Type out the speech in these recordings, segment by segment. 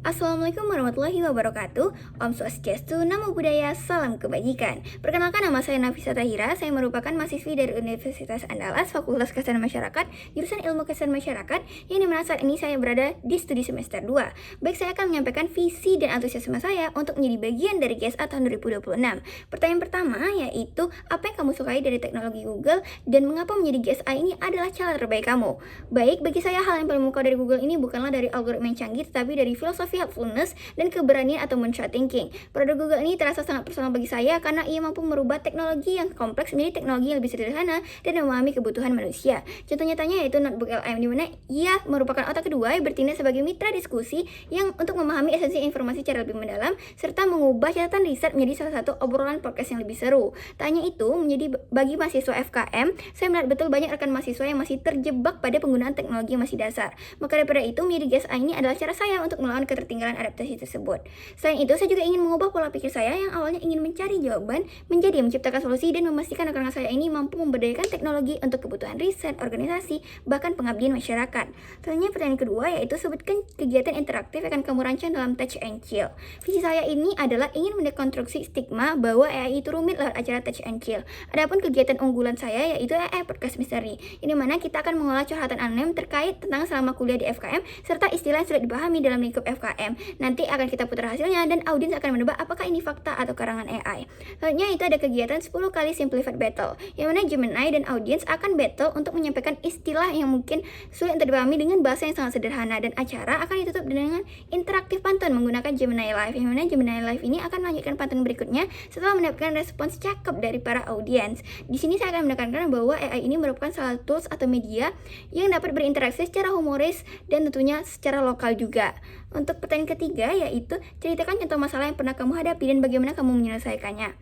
Assalamualaikum warahmatullahi wabarakatuh. Om Swastiastu, Namo Buddhaya, Salam Kebajikan. Perkenalkan, nama saya Nafisa Tahira. Saya merupakan mahasiswi dari Universitas Andalas, Fakultas Kesehatan Masyarakat, jurusan Ilmu Kesehatan Masyarakat, yang dimana saat ini saya berada di studi semester 2. Baik, saya akan menyampaikan visi dan antusiasme saya untuk menjadi bagian dari GSA tahun 2026. Pertanyaan pertama yaitu, apa yang kamu sukai dari teknologi Google dan mengapa menjadi GSA ini adalah cara terbaik kamu? Baik, bagi saya hal yang paling memukau dari Google ini bukanlah dari algoritma yang canggih, tetapi dari filosofi helpfulness dan keberanian atau moonshot thinking. Produk Google ini terasa sangat personal bagi saya karena ia mampu merubah teknologi yang kompleks menjadi teknologi yang lebih sederhana dan memahami kebutuhan manusia. Contoh nyatanya yaitu Notebook LM, di mana ia merupakan otak kedua yang bertindak sebagai mitra diskusi yang untuk memahami esensi informasi secara lebih mendalam serta mengubah catatan riset menjadi salah satu obrolan podcast yang lebih seru. Tak hanya itu, menjadi bagi mahasiswa FKM, saya melihat betul banyak rekan mahasiswa yang masih terjebak pada penggunaan teknologi yang masih dasar. Maka daripada itu, menjadi GSA ini adalah cara saya untuk melawan ketertinggalan adaptasi tersebut. Selain itu, saya juga ingin mengubah pola pikir saya yang awalnya ingin mencari jawaban menjadi menciptakan solusi dan memastikan rekan saya ini mampu memberdayakan teknologi untuk kebutuhan riset, organisasi, bahkan pengabdian masyarakat. Selanjutnya, pertanyaan kedua yaitu sebutkan kegiatan interaktif yang akan kamu rancang dalam Touch and Chill. Visi saya ini adalah ingin mendekonstruksi stigma bahwa AI itu rumit lewat acara Touch and Chill. Adapun kegiatan unggulan saya yaitu AI Podcast Misteri, ini mana kita akan mengolah curhatan anonim terkait tentang selama kuliah di FKM serta istilah yang sulit dipahami dalam lingkup FKM. Nanti akan kita putar hasilnya dan audiens akan menebak apakah ini fakta atau karangan AI. Selanjutnya itu ada kegiatan 10 kali Simplified Battle, yang mana Gemini dan audiens akan battle untuk menyampaikan istilah yang mungkin sulit untuk dipahami dengan bahasa yang sangat sederhana, dan acara akan ditutup dengan interaktif pantun menggunakan Gemini Live, yang mana Gemini Live ini akan melanjutkan pantun berikutnya setelah mendapatkan respons cakep dari para audiens. Di sini saya akan menekankan bahwa AI ini merupakan salah satu tools atau media yang dapat berinteraksi secara humoris dan tentunya secara lokal juga. Untuk pertanyaan ketiga yaitu, ceritakan contoh masalah yang pernah kamu hadapi dan bagaimana kamu menyelesaikannya.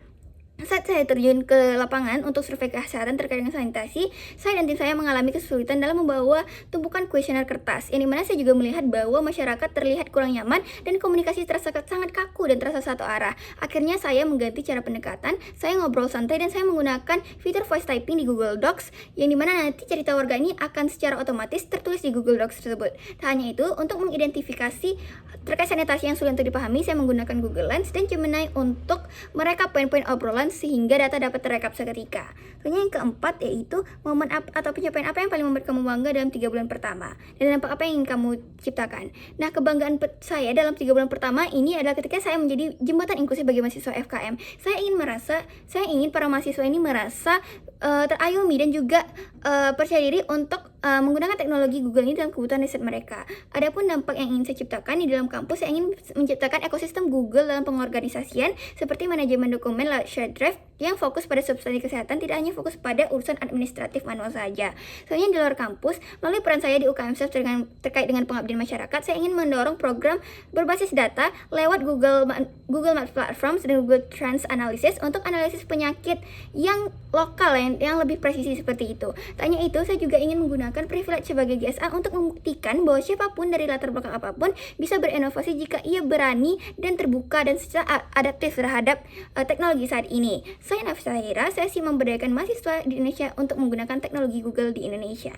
Saat saya terjun ke lapangan untuk survei kesehatan terkait dengan sanitasi, saya dan tim saya mengalami kesulitan dalam membawa tumpukan kuesioner kertas, yang dimana saya juga melihat bahwa masyarakat terlihat kurang nyaman dan komunikasi terasa sangat kaku dan terasa satu arah. Akhirnya saya mengganti cara pendekatan, saya ngobrol santai dan saya menggunakan fitur voice typing di Google Docs, yang dimana nanti cerita warga ini akan secara otomatis tertulis di Google Docs tersebut. Tak hanya itu, untuk mengidentifikasi terkait sanitasi yang sulit untuk dipahami, saya menggunakan Google Lens dan Gemini untuk merekap poin-poin obrolan sehingga data dapat terekap seketika. Lalu yang keempat yaitu momen atau pencapaian apa yang paling membuat kamu bangga dalam 3 bulan pertama, dan dampak apa yang ingin kamu ciptakan. Nah, kebanggaan saya dalam 3 bulan pertama ini adalah ketika saya menjadi jembatan inklusif bagi mahasiswa FKM. Saya ingin para mahasiswa ini merasa terayomi dan juga percaya diri untuk menggunakan teknologi Google ini dalam kebutuhan riset mereka. Adapun dampak yang ingin saya ciptakan di dalam kampus, saya ingin menciptakan ekosistem Google dalam pengorganisasian seperti manajemen dokumen lewat shared drive yang fokus pada substansi kesehatan, tidak hanya fokus pada urusan administratif manual saja. Soalnya di luar kampus, melalui peran saya di UKM Self terkait dengan pengabdian masyarakat, saya ingin mendorong program berbasis data lewat Google Maps Platforms dan Google Trends Analysis untuk analisis penyakit yang lokal yang lebih presisi seperti itu. Tak hanya itu, saya juga ingin menggunakan privilege sebagai GSA untuk membuktikan bahwa siapapun dari latar belakang apapun bisa berinovasi jika ia berani dan terbuka dan secara adaptif terhadap teknologi saat ini. Saya Nafisa Tahira, saya memberdayakan mahasiswa di Indonesia untuk menggunakan teknologi Google di Indonesia.